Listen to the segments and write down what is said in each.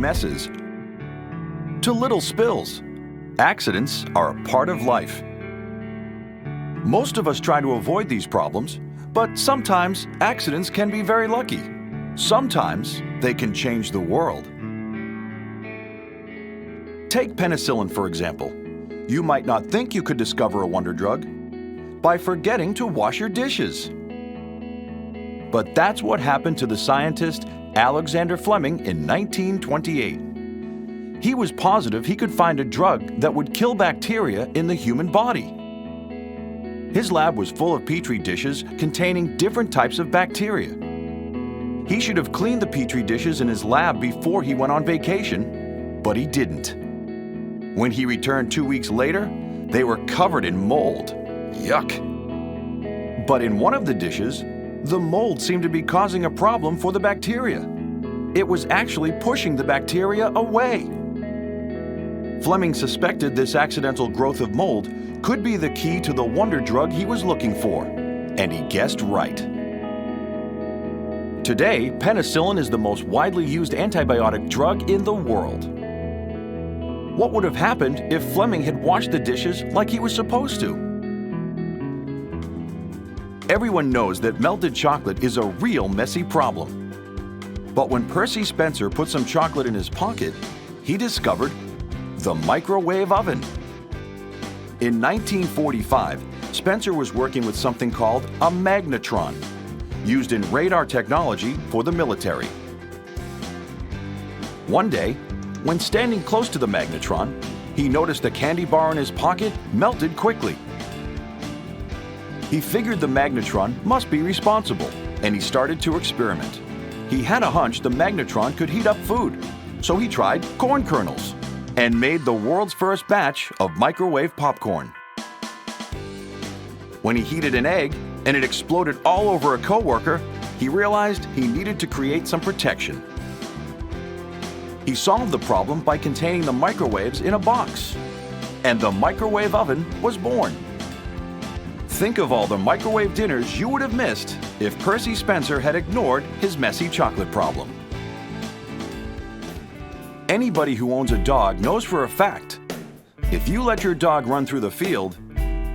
messes to little spills. Accidents are a part of life. Most of us try to avoid these problems, but sometimes accidents can be very lucky. Sometimes they can change the world. Take penicillin, for example. You might not think you could discover a wonder drug by forgetting to wash your dishes. But that's what happened to the scientist Alexander Fleming in 1928. He was positive he could find a drug that would kill bacteria in the human body. His lab was full of petri dishes containing different types of bacteria. He should have cleaned the petri dishes in his lab before he went on vacation, but he didn't. When he returned 2 weeks later, they were covered in mold. Yuck! But in one of the dishes, the mold seemed to be causing a problem for the bacteria. It was actually pushing the bacteria away. Fleming suspected this accidental growth of mold could be the key to the wonder drug he was looking for, and he guessed right. Today, penicillin is the most widely used antibiotic drug in the world. What would have happened if Fleming had washed the dishes like he was supposed to? Everyone knows that melted chocolate is a real messy problem. But when Percy Spencer put some chocolate in his pocket, he discovered the microwave oven. In 1945, Spencer was working with something called a magnetron, used in radar technology for the military. One day, when standing close to the magnetron, he noticed the candy bar in his pocket melted quickly. He figured the magnetron must be responsible, and he started to experiment. He had a hunch the magnetron could heat up food, so he tried corn kernels and made the world's first batch of microwave popcorn. When he heated an egg and it exploded all over a coworker, he realized he needed to create some protection. He solved the problem by containing the microwaves in a box, and the microwave oven was born. Think of all the microwave dinners you would have missed if Percy Spencer had ignored his messy chocolate problem. Anybody who owns a dog knows for a fact, if you let your dog run through the field,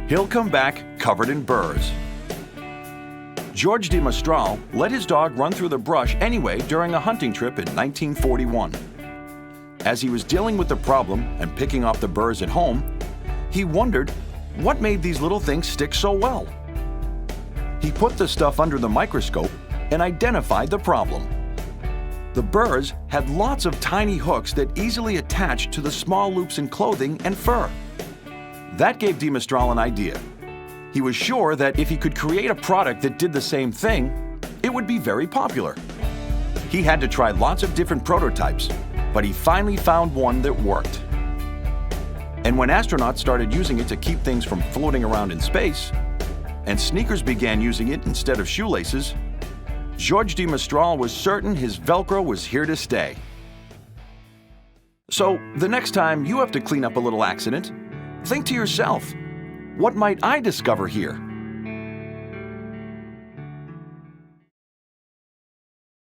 he'll come back covered in burrs. George de Mestral let his dog run through the brush anyway during a hunting trip in 1941. As he was dealing with the problem and picking off the burrs at home, he wondered what made these little things stick so well. He put the stuff under the microscope and identified the problem. The burrs had lots of tiny hooks that easily attached to the small loops in clothing and fur. That gave de Mestral an idea. He was sure that if he could create a product that did the same thing, it would be very popular. He had to try lots of different prototypes, but he finally found one that worked. And when astronauts started using it to keep things from floating around in space, and sneakers began using it instead of shoelaces, George de Mestral was certain his Velcro was here to stay. So, the next time you have to clean up a little accident, think to yourself, what might I discover here?